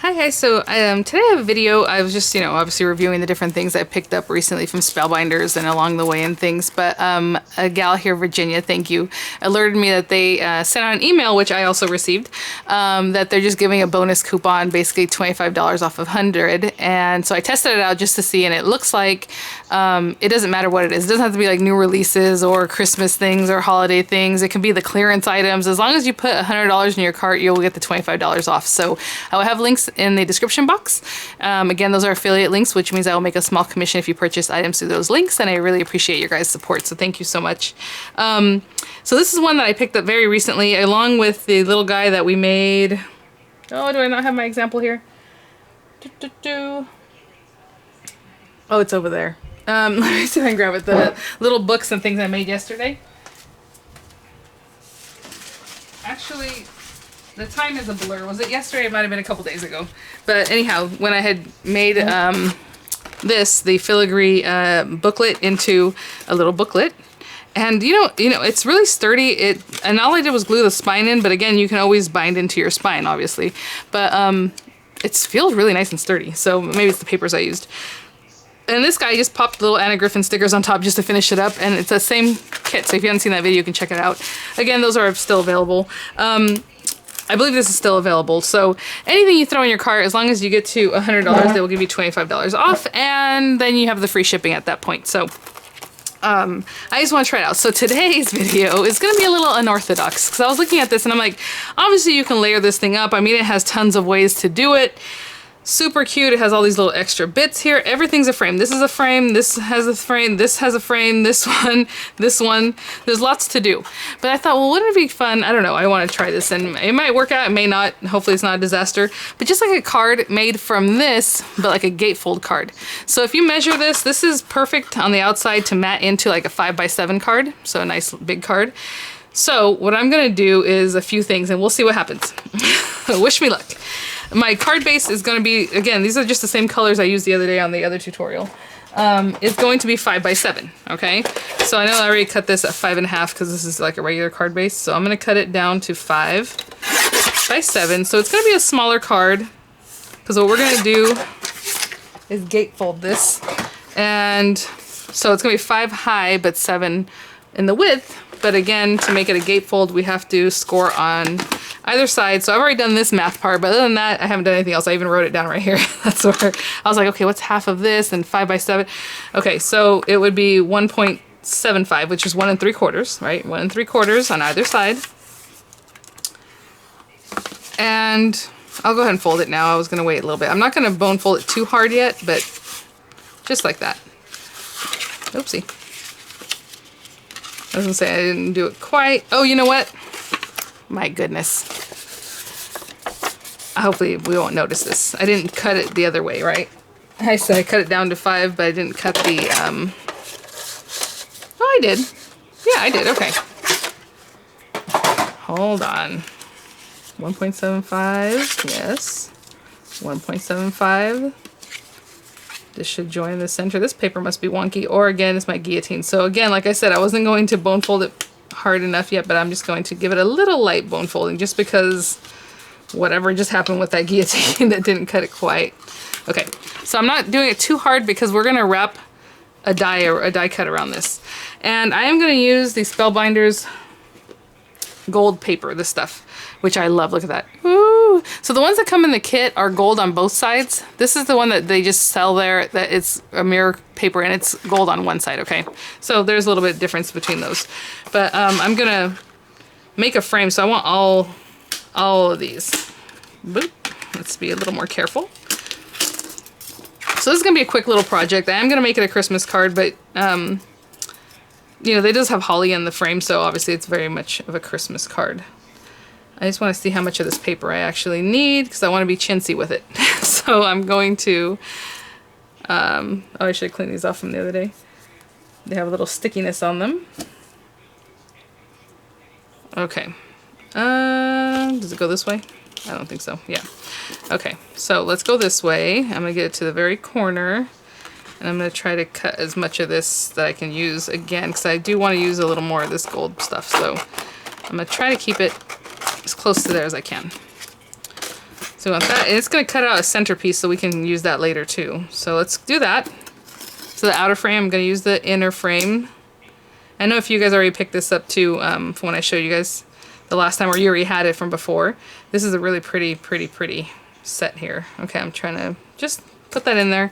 Hi guys, so today I have a video. I was just, obviously reviewing the different things I picked up recently from Spellbinders and along the way and things, but a gal here, Virginia, thank you, alerted me that they sent out an email, which I also received, that they're just giving a bonus coupon, basically $25 off of 100, and so I tested it out just to see, and it looks like it doesn't matter what it is. It doesn't have to be like new releases or Christmas things or holiday things. It can be the clearance items. As long as you put $100 in your cart, you'll get the $25 off. So I will have links in the description box. Again, those are affiliate links, which means I will make a small commission if you purchase items through those links, and I really appreciate your guys' support, so thank you so much. So this is one that I picked up very recently, along with the little guy that we made. Oh, do I not have my example here? Oh, it's over there. Let me see if I can grab it. The little books and things I made yesterday. Actually, the time is a blur. Was it yesterday? It might have been a couple days ago. But anyhow, when I had made the filigree booklet into a little booklet, and it's really sturdy. And all I did was glue the spine in, but again, you can always bind into your spine, obviously. But it feels really nice and sturdy. So maybe it's the papers I used. And this guy just popped little Anna Griffin stickers on top just to finish it up, and it's the same kit, so if you haven't seen that video, you can check it out. Again, those are still available. I believe this is still available, so anything you throw in your cart, as long as you get to $100, they will give you $25 off, and then you have the free shipping at that point. So I just want to try it out. So today's video is going to be a little unorthodox, because I was looking at this and I'm like, obviously you can layer this thing up. I mean, it has tons of ways to do it. Super cute. It has all these little extra bits here. Everything's a frame. This is a frame. This has a frame. This has a frame. This one. This one. There's lots to do. But I thought, well, wouldn't it be fun? I don't know. I want to try this, and it might work out. It may not. Hopefully it's not a disaster. But just like a card made from this, but like a gatefold card. So if you measure this, this is perfect on the outside to mat into like a 5x7 card. So a nice big card. So what I'm going to do is a few things, and we'll see what happens. Wish me luck. My card base is going to be, again, these are just the same colors I used the other day on the other tutorial. It's going to be 5x7, okay? So I know I already cut this at 5.5 because this is like a regular card base. So I'm going to cut it down to 5x7. So it's going to be a smaller card, because what we're going to do is gatefold this. And so it's going to be 5 high, but 7 in the width. But again, to make it a gatefold, we have to score on either side. So I've already done this math part, but other than that, I haven't done anything else. I even wrote it down right here. That's where I was like, okay, what's half of this? And 5x7. Okay, so it would be 1.75, which is 1 3/4, right? 1 3/4 on either side. And I'll go ahead and fold it now. I was gonna wait a little bit. I'm not gonna bone fold it too hard yet, but just like that. Oopsie. I was gonna say I didn't do it quite. Oh, you know what? My goodness. Hopefully we won't notice this. I didn't cut it the other way, right? I said I cut it down to 5, but I didn't cut the, Oh, I did. Yeah, I did. Okay. Hold on. 1.75. Yes. 1.75. This should join the center. This paper must be wonky, or again, it's my guillotine. So again, like I said, I wasn't going to bone fold it hard enough yet, but I'm just going to give it a little light bone folding, just because whatever just happened with that guillotine that didn't cut it quite. Okay, so I'm not doing it too hard because we're gonna wrap a die cut around this. And I am gonna use the Spellbinders gold paper, this stuff, which I love. Look at that. Ooh. So the ones that come in the kit are gold on both sides. This is the one that they just sell there, that it's a mirror paper and it's gold on one side, okay? So there's a little bit of difference between those. But I'm gonna make a frame, so I want all of these. Boop. Let's be a little more careful. So this is gonna be a quick little project. I am gonna make it a Christmas card, but they just have holly in the frame, so obviously it's very much of a Christmas card. I just want to see how much of this paper I actually need, because I want to be chintzy with it. So I'm going to, oh, I should have cleaned these off from the other day. They have a little stickiness on them. Okay. Does it go this way? I don't think so. Yeah. Okay, so let's go this way. I'm going to get it to the very corner. And I'm going to try to cut as much of this that I can use again, because I do want to use a little more of this gold stuff. So I'm going to try to keep it as close to there as I can. So we want that. And it's going to cut out a centerpiece so we can use that later too. So let's do that. So the outer frame, I'm going to use the inner frame. I know if you guys already picked this up too from when I showed you guys the last time, or you already had it from before. This is a really pretty set here. Okay, I'm trying to just put that in there.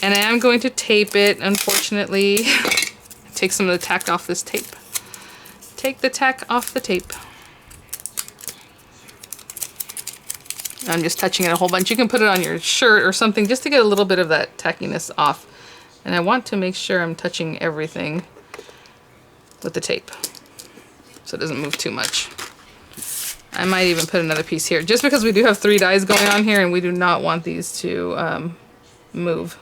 And I am going to tape it, unfortunately. Take some of the tack off this tape. Take the tack off the tape. I'm just touching it a whole bunch. You can put it on your shirt or something just to get a little bit of that tackiness off. And I want to make sure I'm touching everything with the tape so it doesn't move too much. I might even put another piece here just because we do have 3 dies going on here and we do not want these to move,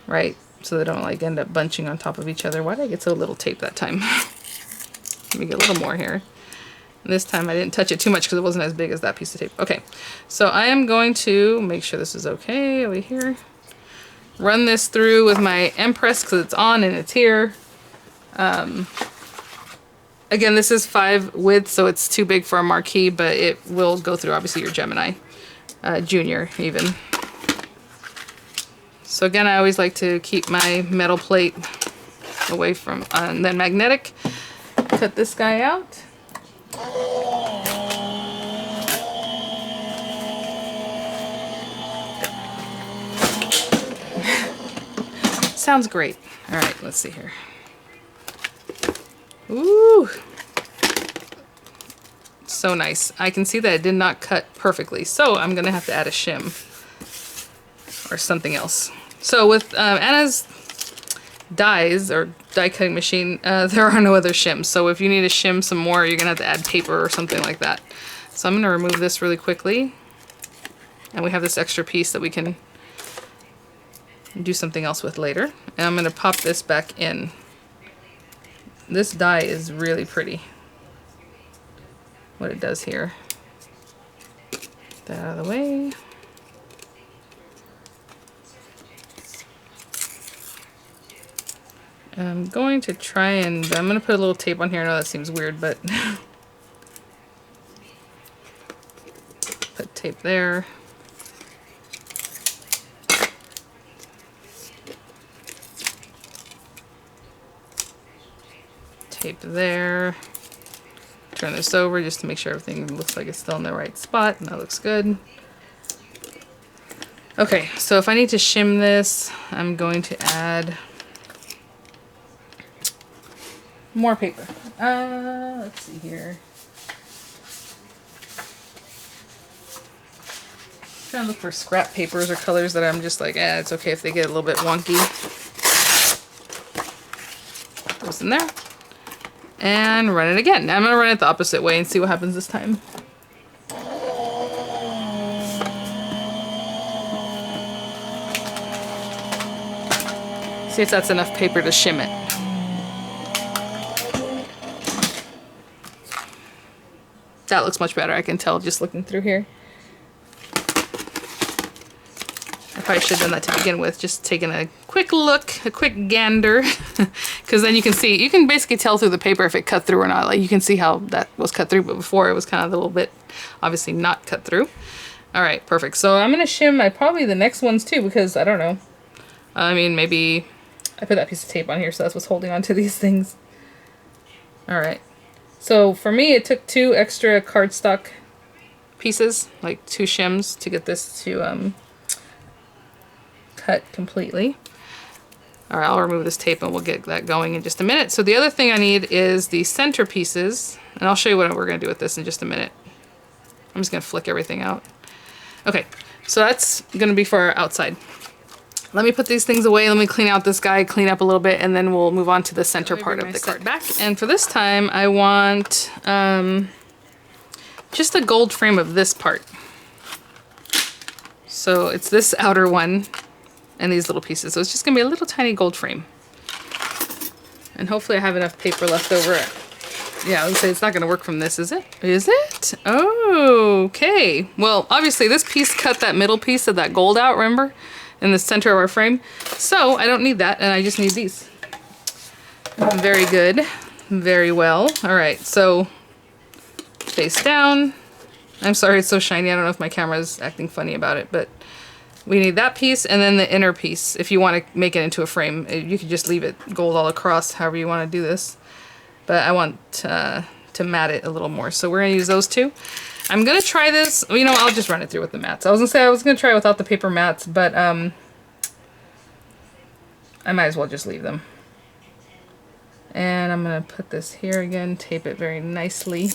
right? So they don't like end up bunching on top of each other. Why did I get so little tape that time? Let me get a little more here. And this time I didn't touch it too much because it wasn't as big as that piece of tape. Okay, so I am going to make sure this is okay over here. Run this through with my Empress because it's on and it's here. Again, this is 5 width, so it's too big for a marquee, but it will go through obviously your Gemini, Junior even. So again, I always like to keep my metal plate away from, and then magnetic. Cut this guy out. Sounds great. All right, let's see here. Ooh, so nice. I can see that it did not cut perfectly, so I'm gonna have to add a shim or something else. So with Anna's dies or die cutting machine, there are no other shims. So if you need to shim some more, you're gonna have to add paper or something like that. So I'm gonna remove this really quickly, and we have this extra piece that we can do something else with later. And I'm gonna pop this back in. This die is really pretty. What it does here. Get that out of the way. I'm going to try and, I'm going to put a little tape on here. I know that seems weird, but put tape there. Tape there. Turn this over just to make sure everything looks like it's still in the right spot, and that looks good. Okay, so if I need to shim this, I'm going to add more paper. Let's see here. I'm trying to look for scrap papers or colors that I'm just like, it's okay if they get a little bit wonky. Goes in there. And run it again. I'm going to run it the opposite way and see what happens this time. See if that's enough paper to shim it. That looks much better, I can tell just looking through here. I probably should have done that to begin with, just taking a quick look, a quick gander, because then you can see, you can basically tell through the paper if it cut through or not. Like you can see how that was cut through, but before it was kind of a little bit, obviously not cut through. All right, perfect. So I'm gonna shim probably the next ones too, because I don't know. I mean, maybe I put that piece of tape on here, so that's what's holding on to these things. All right. So for me, it took 2 extra cardstock pieces, like 2 shims, to get this to cut completely. All right, I'll remove this tape and we'll get that going in just a minute. So the other thing I need is the center pieces, and I'll show you what we're gonna do with this in just a minute. I'm just gonna flick everything out. Okay, so that's gonna be for our outside. Let me put these things away. Let me clean out this guy, clean up a little bit, and then we'll move on to the center part of the card back. And for this time, I want just a gold frame of this part. So it's this outer one and these little pieces. So it's just gonna be a little tiny gold frame. And hopefully I have enough paper left over. Yeah, I would say it's not gonna work from this, is it? Is it? Oh, okay. Well, obviously this piece cut that middle piece of that gold out, remember? In the center of our frame. So I don't need that, and I just need these. Very good. Very well. All right, so face down. I'm sorry it's so shiny. I don't know if my camera's acting funny about it, but we need that piece and then the inner piece. If you want to make it into a frame, you could just leave it gold all across, however you want to do this. But I want to matte it a little more. So we're going to use those two. I'm going to try this. You know, I'll just run it through with the mattes. I was going to say I was going to try without the paper mattes, but I might as well just leave them. And I'm going to put this here again, tape it very nicely.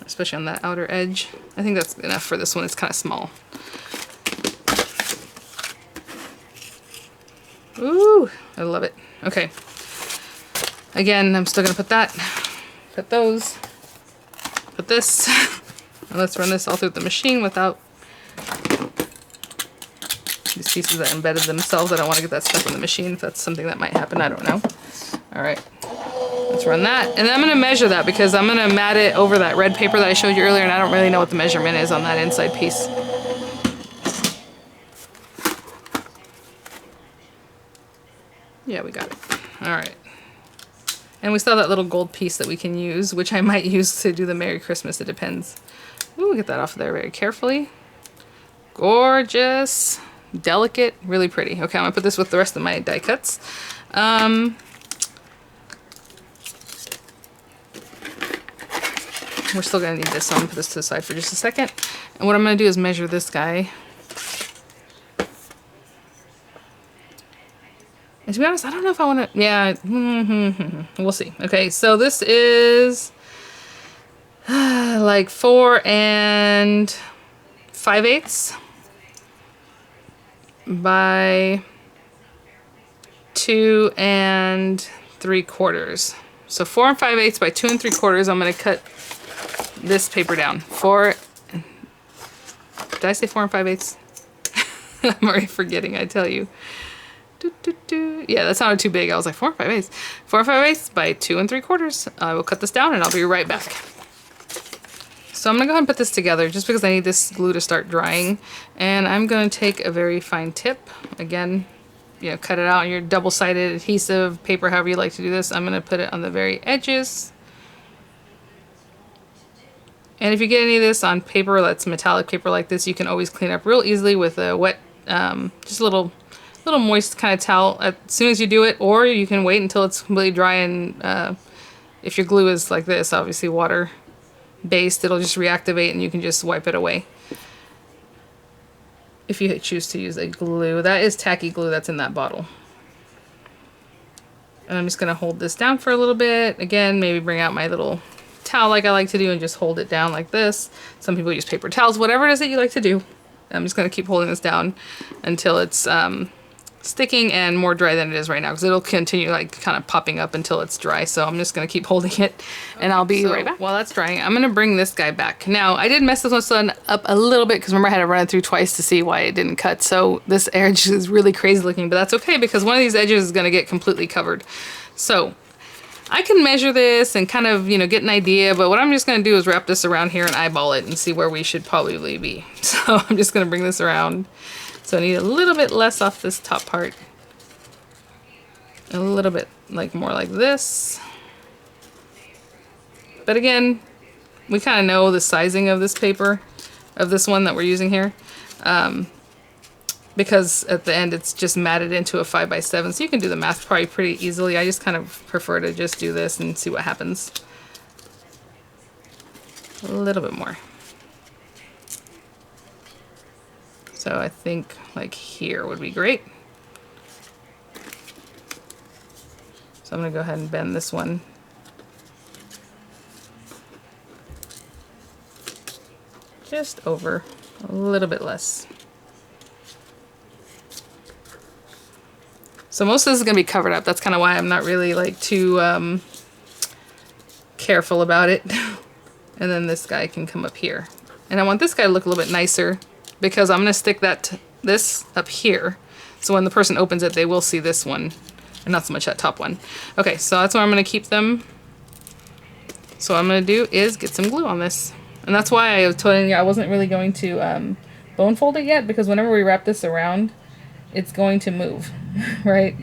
Especially on that outer edge. I think that's enough for this one. It's kind of small. Ooh, I love it. Okay. Again, I'm still going to put that, put those, put this. And let's run this all through the machine without these pieces that embedded themselves. I don't want to get that stuck in the machine. If that's something that might happen, I don't know. All right. Let's run that. And then I'm going to measure that because I'm going to matte it over that red paper that I showed you earlier, and I don't really know what the measurement is on that inside piece. Yeah, we got it. All right. And we still have that little gold piece that we can use, which I might use to do the Merry Christmas. It depends. Ooh, get that off of there very carefully. Gorgeous. Delicate. Really pretty. Okay, I'm going to put this with the rest of my die cuts. We're still going to need this, so I'm going to put this to the side for just a second. And what I'm going to do is measure this guy. And to be honest, I don't know if I want to... Yeah, we'll see. Okay, so this is like 4 5/8 by 2 3/4. So 4 5/8 by 2 3/4. I'm going to cut this paper down. Did I say 4 5/8? I'm already forgetting, I tell you. Yeah, that sounded too big. I was like 4 5/8. 4 5/8 by 2 3/4. I will cut this down and I'll be right back. So I'm gonna go ahead and put this together just because I need this glue to start drying. And I'm gonna take a very fine tip. Again, you know, cut it out on your double-sided adhesive paper, however you like to do this. I'm gonna put it on the very edges. And if you get any of this on paper that's metallic paper like this, you can always clean up real easily with a wet, just a little moist kind of towel as soon as you do it, or you can wait until it's completely dry. And if your glue is like this, obviously water based, it'll just reactivate and you can just wipe it away. If you choose to use a glue, that is tacky glue that's in that bottle. And I'm just gonna hold this down for a little bit. Again, maybe bring out my little towel like I like to do and just hold it down like this. Some people use paper towels, whatever it is that you like to do. I'm just gonna keep holding this down until it's sticking and more dry than it is right now, because it'll continue like kind of popping up until it's dry. So I'm just going to keep holding it and I'll be right back. While that's drying, I'm going to bring this guy back. Now, I did mess this one up a little bit because remember I had to run it through twice to see why it didn't cut. So this edge is really crazy looking, but that's okay because one of these edges is going to get completely covered. So I can measure this and kind of, you know, get an idea, but what I'm just going to do is wrap this around here and eyeball it and see where we should probably be. So I'm just going to bring this around. So I need a little bit less off this top part. A little bit like more like this. But again, we kind of know the sizing of this paper, of this one that we're using here. Because at the end it's just matted into a 5x7. So you can do the math probably pretty easily. I just kind of prefer to just do this and see what happens. A little bit more. So I think like here would be great. So I'm going to go ahead and bend this one. Just over, a little bit less. So most of this is going to be covered up. That's kind of why I'm not really like too careful about it. And then this guy can come up here. And I want this guy to look a little bit nicer, because I'm going to stick this up here. So when the person opens it, they will see this one, and not so much that top one. Okay, so that's where I'm going to keep them. So what I'm going to do is get some glue on this. And that's why I was telling you I wasn't really going to bone fold it yet, because whenever we wrap this around, it's going to move, right?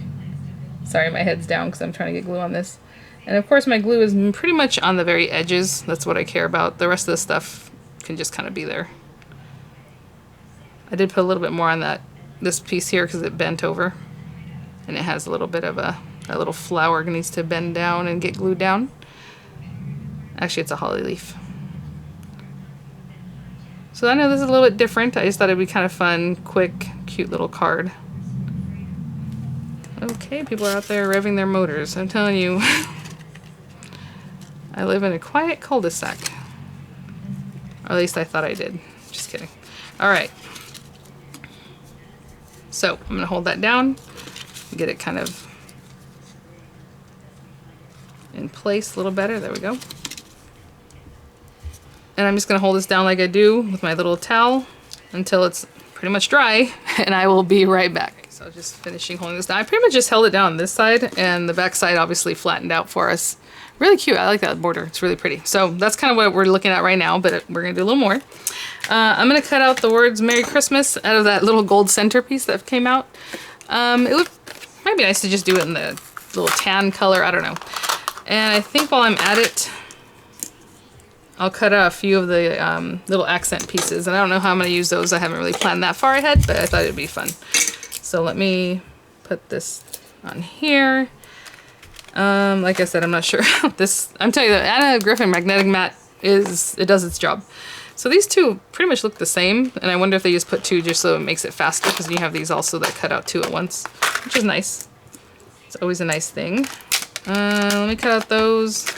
Sorry, my head's down because I'm trying to get glue on this. And of course my glue is pretty much on the very edges. That's what I care about. The rest of the stuff can just kind of be there. I did put a little bit more on this piece here because it bent over. And it has a little bit of a little flower needs to bend down and get glued down. Actually, it's a holly leaf. So I know this is a little bit different. I just thought it'd be kind of fun, quick, cute little card. Okay, people are out there revving their motors. I'm telling you, I live in a quiet cul-de-sac. Or at least I thought I did. Just kidding. All right. So I'm gonna hold that down, get it kind of in place a little better. There we go. And I'm just gonna hold this down like I do with my little towel until it's pretty much dry, and I will be right back. So just finishing holding this down. I pretty much just held it down on this side, and the back side obviously flattened out for us. Really cute. I like that border. It's really pretty. So that's kind of what we're looking at right now, but we're gonna do a little more. I'm gonna cut out the words Merry Christmas out of that little gold centerpiece that came out. Might be nice to just do it in the little tan color. I don't know. And I think while I'm at it, I'll cut out a few of the little accent pieces. And I don't know how I'm gonna use those. I haven't really planned that far ahead, but I thought it'd be fun. So let me put this on here. Like I said, I'm not sure this, I'm telling you that Anna Griffin Magnetic Matte it does its job. So these two pretty much look the same, and I wonder if they just put two just so it makes it faster, because you have these also that cut out two at once, which is nice. It's always a nice thing. Let me cut out those,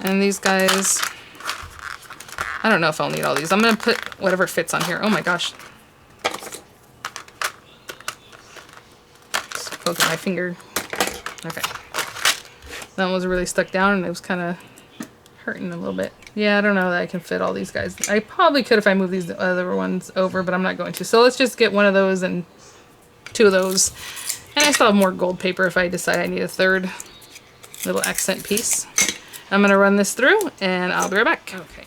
and these guys. I don't know if I'll need all these. I'm gonna put whatever fits on here. Oh my gosh. Just poking my finger. Okay. That one was really stuck down and it was kind of hurting a little bit. Yeah, I don't know that I can fit all these guys. I probably could if I move these other ones over, but I'm not going to. So let's just get one of those and two of those. And I still have more gold paper if I decide I need a third little accent piece. I'm going to run this through and I'll be right back. Okay.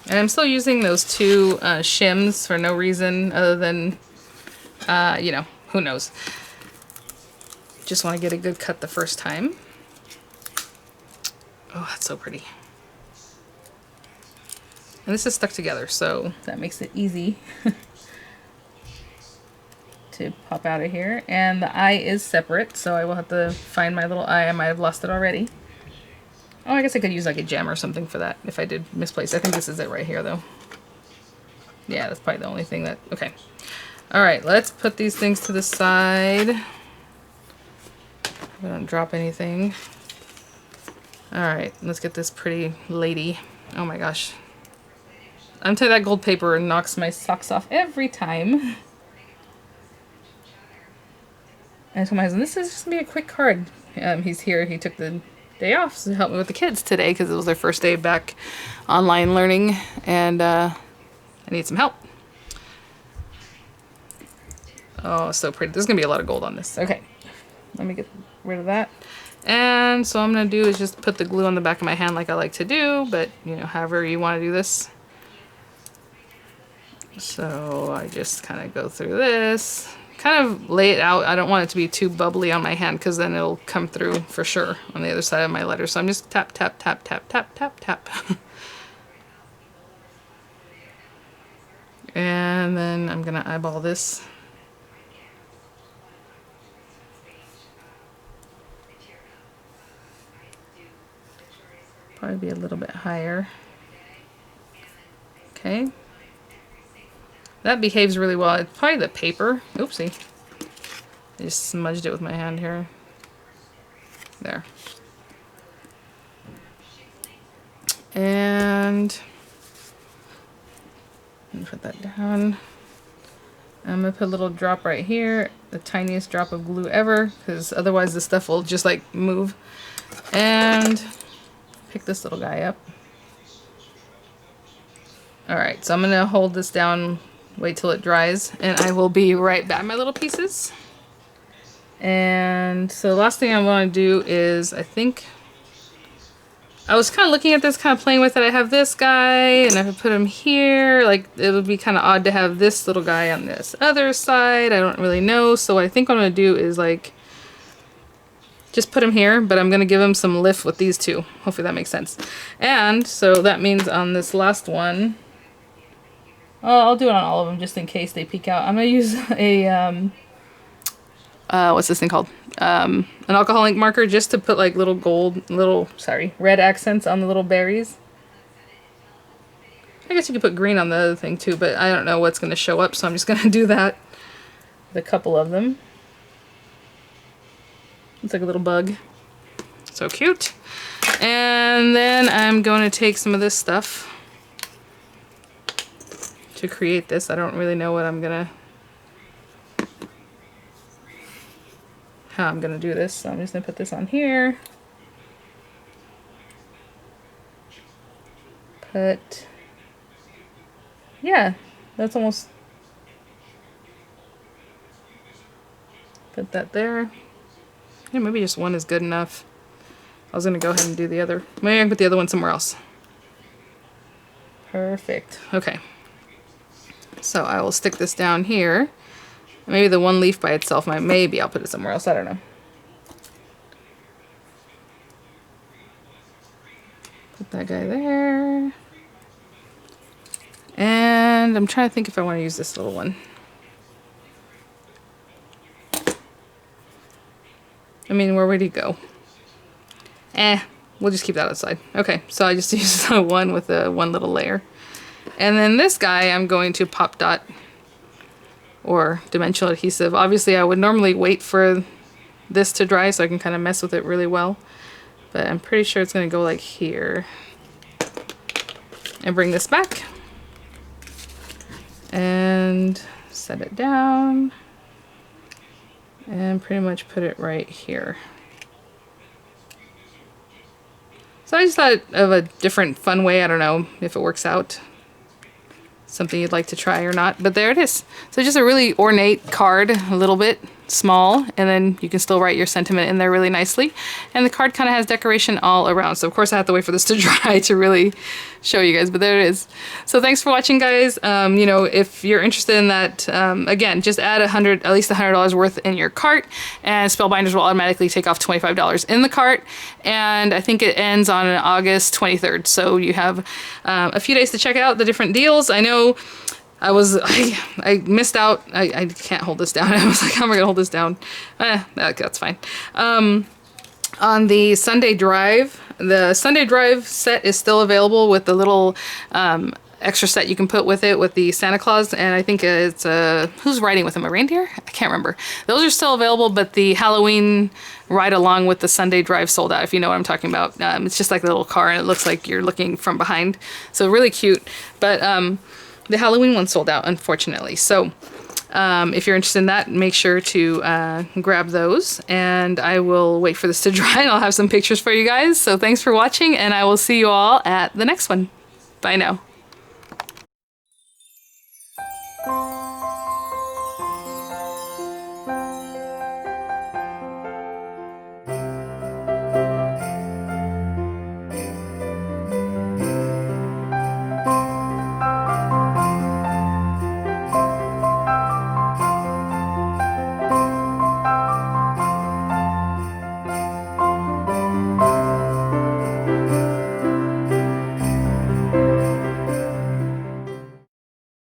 And I'm still using those two shims for no reason other than, you know, who knows. Just want to get a good cut the first time. Oh, that's so pretty. And this is stuck together, so that makes it easy to pop out of here. And the eye is separate, so I will have to find my little eye. I might have lost it already. Oh, I guess I could use like a gem or something for that if I did misplace. I think this is it right here, though. Yeah, that's probably the only thing that... Okay. All right, let's put these things to the side. We don't drop anything. All right, let's get this pretty lady. Oh my gosh. I'm telling you, that gold paper knocks my socks off every time. I told my husband, this is just gonna be a quick card. He's here, he took the day off to help me with the kids today because it was their first day back online learning, and I need some help. Oh, so pretty. There's gonna be a lot of gold on this. Okay, let me get rid of that. And so what I'm gonna do is just put the glue on the back of my hand like I like to do, but you know, however you want to do this. So I just kind of go through this, kind of lay it out. I don't want it to be too bubbly on my hand because then it'll come through for sure on the other side of my letter. So I'm just tap, tap, tap, tap, tap, tap, tap. And then I'm gonna eyeball this. Probably be a little bit higher. Okay. That behaves really well. It's probably the paper. Oopsie. I just smudged it with my hand here. There. And put that down. I'm gonna put a little drop right here, the tiniest drop of glue ever, because otherwise the stuff will just like move. And pick this little guy up. Alright, so I'm gonna hold this down, wait till it dries, and I will be right back. My little pieces. And so the last thing I want to do is, I think, I was kind of looking at this, kind of playing with it. I have this guy, and if I put him here, like, it would be kind of odd to have this little guy on this other side. I don't really know. So what I think what I'm going to do is, like, just put them here, but I'm going to give them some lift with these two. Hopefully that makes sense. And so that means on this last one, oh, I'll do it on all of them just in case they peek out. I'm going to use a, what's this thing called? An alcohol ink marker just to put like little red accents on the little berries. I guess you could put green on the other thing too, but I don't know what's going to show up, so I'm just going to do that with a couple of them. It's like a little bug. So cute. And then I'm going to take some of this stuff to create this. I don't really know what how I'm gonna do this, so I'm just gonna put this on here. Yeah, that's almost, put that there. Yeah, maybe just one is good enough. I was gonna go ahead and do the other. Maybe I can put the other one somewhere else. Perfect. Okay. So I will stick this down here. Maybe the one leaf by itself maybe I'll put it somewhere else. I don't know. Put that guy there. And I'm trying to think if I want to use this little one. I mean, where would he go? We'll just keep that outside. Okay, so I just used one with one little layer. And then this guy I'm going to pop dot or dimensional adhesive. Obviously I would normally wait for this to dry so I can kind of mess with it really well. But I'm pretty sure it's going to go like here. And bring this back. And set it down. And pretty much put it right here. So I just thought of a different fun way. I don't know if it works out. Something you'd like to try or not, but there it is. So just a really ornate card, a little bit small, and then you can still write your sentiment in there really nicely. And the card kind of has decoration all around. So of course I have to wait for this to dry to really show you guys, but there it is. So thanks for watching, guys. You know, if you're interested in that, again, just add at least $100 worth in your cart, and Spellbinders will automatically take off $25 in the cart. And I think it ends on August 23rd. So you have a few days to check out the different deals. I know I missed out. I can't hold this down. I was like, how am I gonna hold this down? That's fine. On the Sunday Drive, the Sunday Drive set is still available with the little extra set you can put with it with the Santa Claus, and I think it's who's riding with him, a reindeer? I can't remember. Those are still available, but the Halloween ride along with the Sunday Drive sold out, if you know what I'm talking about. It's just like a little car, and it looks like you're looking from behind, so really cute. But the Halloween one sold out, unfortunately. So if you're interested in that, make sure to grab those, and I will wait for this to dry and I'll have some pictures for you guys. So thanks for watching, and I will see you all at the next one. Bye now.